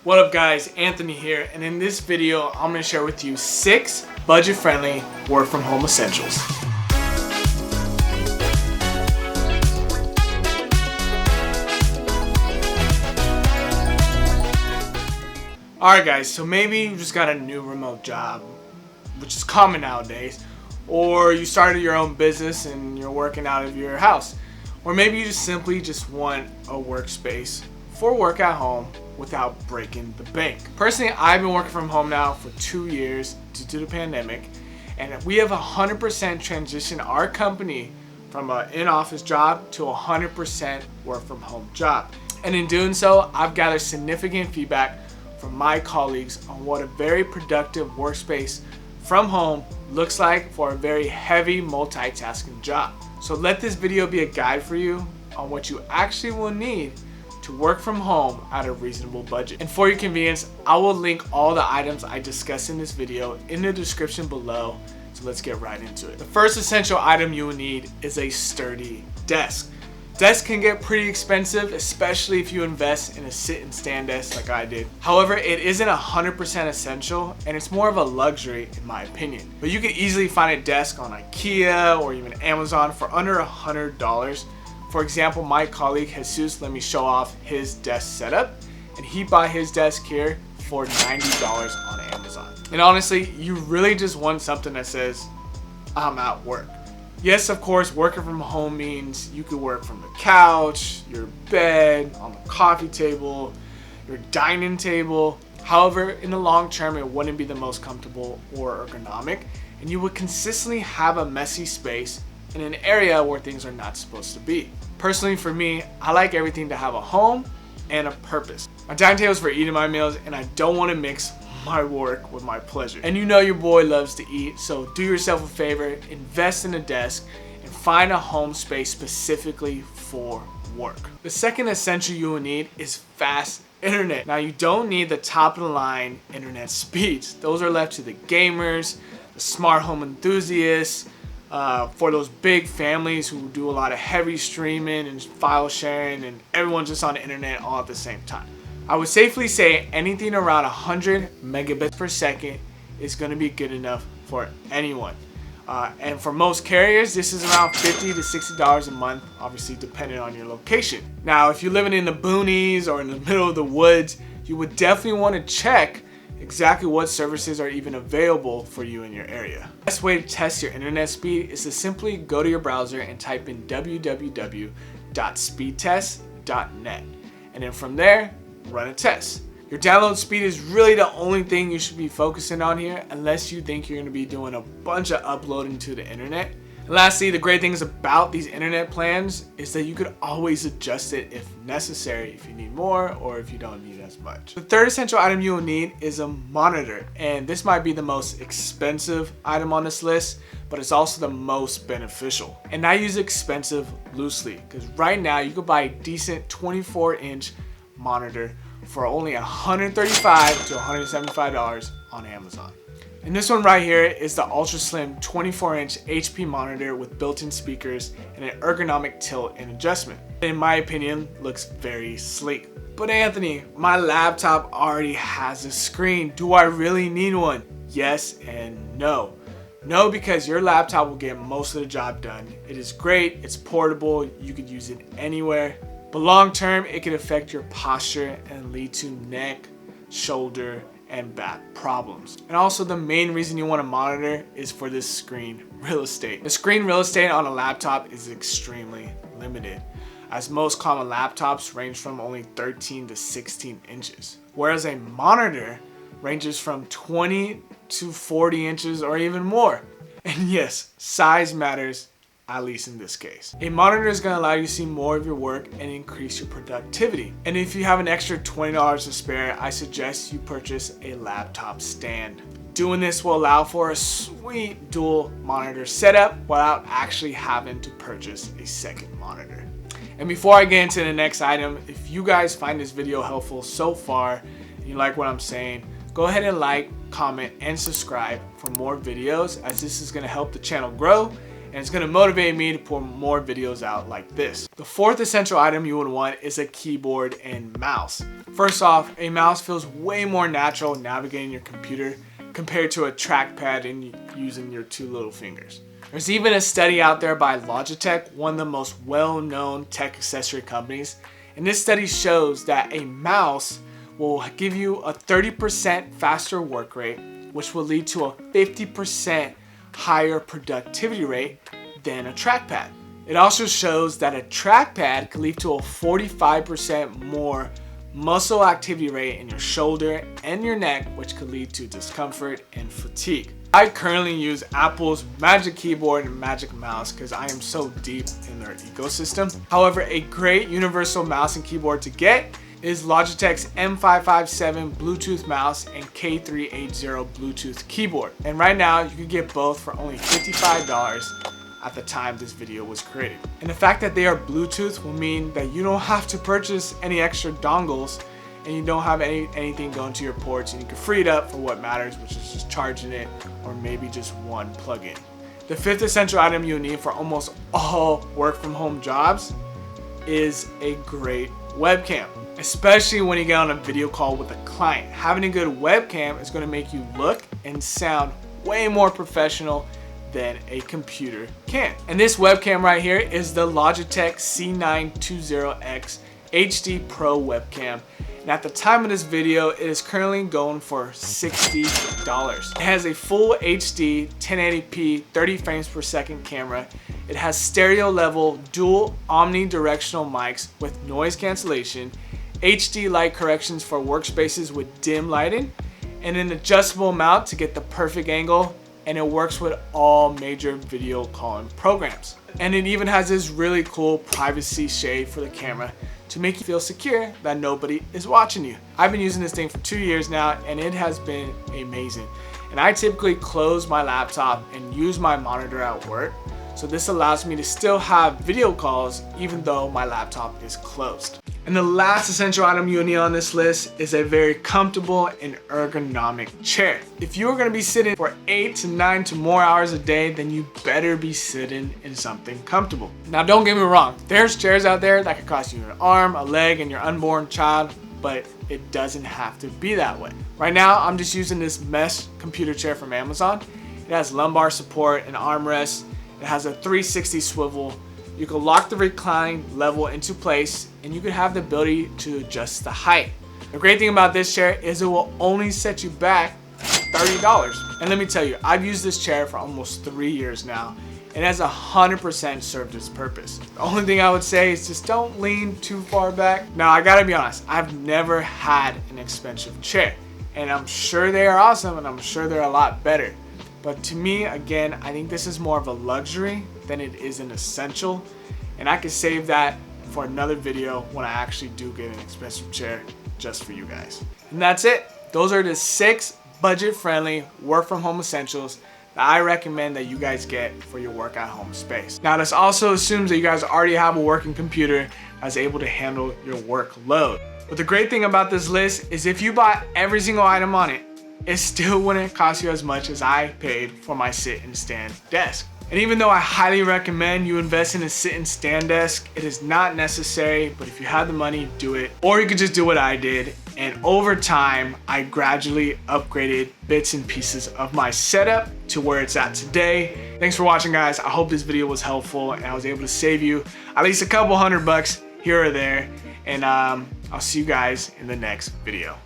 What up guys, Anthony here, and in this video I'm going to share with you 6 budget-friendly work from home essentials. Alright guys, so maybe you just got a new remote job, which is common nowadays, or you started your own business and you're working out of your house, or maybe you just simply want a workspace for work at home without breaking the bank. Personally, I've been working from home now for 2 years due to the pandemic, and we have 100% transitioned our company from an in-office job to a 100% work from home job. And in doing so, I've gathered significant feedback from my colleagues on what a very productive workspace from home looks like for a very heavy multitasking job. So let this video be a guide for you on what you actually will need to work from home at a reasonable budget. And for your convenience, I will link all the items I discuss in this video in the description below. So let's get right into it. The first essential item you will need is a sturdy desk. Desks can get pretty expensive, especially if you invest in a sit and stand desk like I did. However, it isn't 100% essential, and it's more of a luxury in my opinion. But you can easily find a desk on IKEA or even Amazon for under $100. For example, my colleague Jesus let me show off his desk setup, and he bought his desk here for $90 on Amazon. And honestly, you really just want something that says, I'm at work. Yes, of course, working from home means you could work from the couch, your bed, on the coffee table, your dining table. However, in the long term, it wouldn't be the most comfortable or ergonomic, and you would consistently have a messy space in an area where things are not supposed to be. Personally, for me, I like everything to have a home and a purpose. My dining table is for eating my meals, and I don't want to mix my work with my pleasure. And you know your boy loves to eat, so do yourself a favor, invest in a desk, and find a home space specifically for work. The second essential you will need is fast internet. Now, you don't need the top of the line internet speeds. Those are left to the gamers, the smart home enthusiasts, for those big families who do a lot of heavy streaming and file sharing, and everyone's just on the internet all at the same time. I would safely say anything around 100 megabits per second is going to be good enough for anyone. And for most carriers, this is around $50 to $60 a month, obviously depending on your location. Now, if you're living in the boonies or in the middle of the woods, you would definitely want to check exactly what services are even available for you in your area. The best way to test your internet speed is to simply go to your browser and type in www.speedtest.net, and then from there, run a test. Your download speed is really the only thing you should be focusing on here, unless you think you're going to be doing a bunch of uploading to the internet. And lastly, the great things about these internet plans is that you could always adjust it if necessary, if you need more or if you don't need as much. The third essential item you will need is a monitor, and this might be the most expensive item on this list, but it's also the most beneficial. And I use expensive loosely, because right now you could buy a decent 24-inch monitor for only $135 to $175 on Amazon. And this one right here is the ultra slim 24-inch HP monitor with built-in speakers and an ergonomic tilt and adjustment. In my opinion, looks very sleek. But Anthony, my laptop already has a screen. Do I really need one? Yes and no. No, because your laptop will get most of the job done. It is great, it's portable, you could use it anywhere. But long term, it can affect your posture and lead to neck, shoulder, and back problems. And also, the main reason you want to monitor is for this screen real estate. The screen real estate on a laptop is extremely limited, as most common laptops range from only 13 to 16 inches, whereas a monitor ranges from 20 to 40 inches or even more. And yes, size matters, at least in this case. A monitor is going to allow you to see more of your work and increase your productivity. And if you have an extra $20 to spare, I suggest you purchase a laptop stand. Doing this will allow for a sweet dual monitor setup without actually having to purchase a second monitor. And before I get into the next item, if you guys find this video helpful so far and you like what I'm saying, go ahead and like, comment, and subscribe for more videos, as this is going to help the channel grow and it's going to motivate me to put more videos out like this. The fourth essential item you would want is a keyboard and mouse. First off, a mouse feels way more natural navigating your computer compared to a trackpad and using your two little fingers. There's even a study out there by Logitech, one of the most well-known tech accessory companies, and this study shows that a mouse will give you a 30% faster work rate, which will lead to a 50% higher productivity rate than a trackpad. It also shows that a trackpad can lead to a 45% more muscle activity rate in your shoulder and your neck, which could lead to discomfort and fatigue. I currently use Apple's Magic Keyboard and Magic Mouse because I am so deep in their ecosystem. However, a great universal mouse and keyboard to get is Logitech's M557 Bluetooth mouse and K380 Bluetooth keyboard. And right now you can get both for only $55 at the time this video was created. And the fact that they are Bluetooth will mean that you don't have to purchase any extra dongles and you don't have anything going to your ports, and you can free it up for what matters, which is just charging it or maybe just one plug-in. The fifth essential item you'll need for almost all work from home jobs is a great webcam. Especially when you get on a video call with a client. Having a good webcam is going to make you look and sound way more professional than a computer can. And this webcam right here is the Logitech C920X HD Pro webcam. And at the time of this video, it is currently going for $60. It has a full HD 1080p 30 frames per second camera. It has stereo level dual omnidirectional mics with noise cancellation, HD light corrections for workspaces with dim lighting, and an adjustable mount to get the perfect angle, and it works with all major video calling programs. And it even has this really cool privacy shade for the camera to make you feel secure that nobody is watching you. I've been using this thing for 2 years now and it has been amazing. And I typically close my laptop and use my monitor at work. So this allows me to still have video calls even though my laptop is closed. And the last essential item you'll need on this list is a very comfortable and ergonomic chair. If you are going to be sitting for 8 to 9 to more hours a day, then you better be sitting in something comfortable. Now don't get me wrong, there's chairs out there that could cost you an arm, a leg, and your unborn child, but it doesn't have to be that way. Right now, I'm just using this mesh computer chair from Amazon. It has lumbar support and armrest. It has a 360 swivel. You can lock the recline level into place and you can have the ability to adjust the height. The great thing about this chair is it will only set you back $30. And let me tell you, I've used this chair for almost 3 years now and it has 100% served its purpose. The only thing I would say is just don't lean too far back. Now I gotta be honest, I've never had an expensive chair and I'm sure they are awesome and I'm sure they're a lot better. But to me, again, I think this is more of a luxury than it is an essential. And I could save that for another video when I actually do get an expensive chair just for you guys. And that's it. Those are the 6 budget-friendly work-from-home essentials that I recommend that you guys get for your work-at-home space. Now, this also assumes that you guys already have a working computer that's able to handle your workload. But the great thing about this list is if you buy every single item on it, it still wouldn't cost you as much as I paid for my sit and stand desk. And even though I highly recommend you invest in a sit and stand desk, it is not necessary, but if you have the money, do it. Or you could just do what I did. And over time, I gradually upgraded bits and pieces of my setup to where it's at today. Thanks for watching, guys. I hope this video was helpful and I was able to save you at least a couple $100 here or there. And I'll see you guys in the next video.